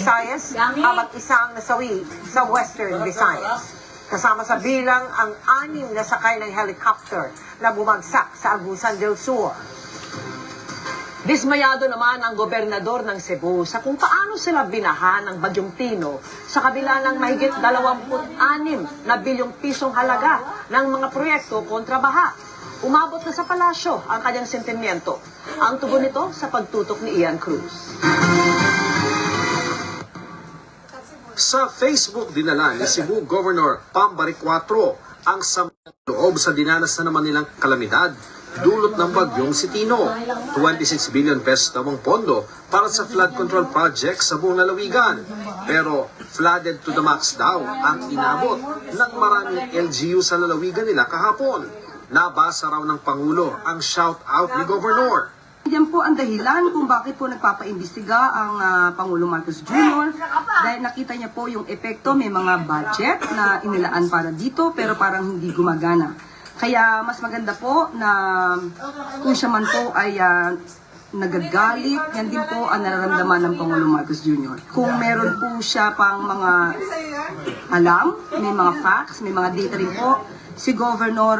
Visayas habang isang nasawi sa Western Visayas. Kasama sa bilang ang 6 na sakay ng helicopter na bumagsak sa Agusan del Sur. Dismayado naman ang gobernador ng Cebu sa kung paano sila binahan ng Bagyong Tino sa kabila ng mahigit 26 na bilyong pisong halaga ng mga proyekto kontra baha. Umabot na sa palasyo ang kanyang sentimiento. Ang tugon nito sa pagtutok ni Ian Cruz. Sa Facebook dinala ni Cebu Governor Pambari 4 ang loob sa dinanas na naman nilang kalamidad dulot ng bagyong si Tino. 26 billion pesos daw ang pondo para sa flood control project sa buong lalawigan. Pero flooded to the max daw ang inabot ng maraming LGU sa lalawigan nila kahapon. Nabasa raw ng Pangulo ang shout-out ni Governor. Yan po ang dahilan kung bakit po nagpapaimbestiga ang Pangulo Marcos Jr. Dahil nakita niya po yung epekto, may mga budget na inilaan para dito pero parang hindi gumagana. Kaya mas maganda po na kung siya man po ay nagagalit, yan din po ang nararamdaman ng Pangulo Marcos Jr. Kung meron po siya pang mga alam, may mga facts, may mga data rin po, si Governor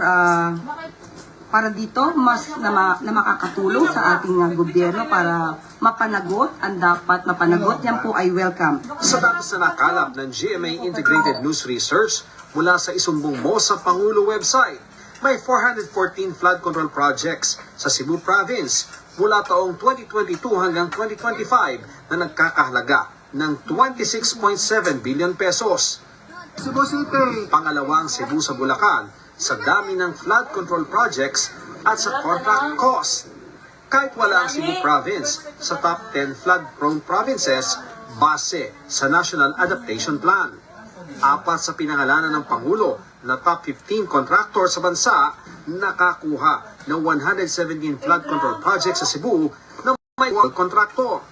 para dito mas na makakatulong sa ating gobyerno para mapanagot ang dapat mapanagot, yan po ay welcome. Sa datos na nakalap ng GMA Integrated News Research mula sa isumbong mo sa Pangulo website, may 414 flood control projects sa Cebu Province mula taong 2022 hanggang 2025 na nagkakahalaga ng 26.7 billion pesos. Cebu City, pangalawang Cebu sa Bulacan sa dami ng flood control projects at sa contract cost. Kahit wala ang Cebu Province sa top 10 flood-prone provinces base sa National Adaptation Plan. 4 sa pinangalanan ng Pangulo na top 15 contractor sa bansa nakakuha ng 117 flood control projects sa Cebu na may contractor.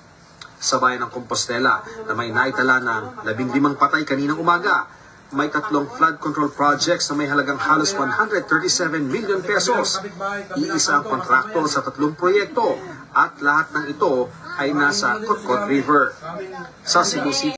Sa bayan ng Compostela na may naitala ng 15 patay kaninang umaga, may 3 flood control projects na may halagang halos 137 million pesos. Iisa ang kontraktor sa 3 proyekto at lahat ng ito ay nasa Kotkot River. Sa Cebu City,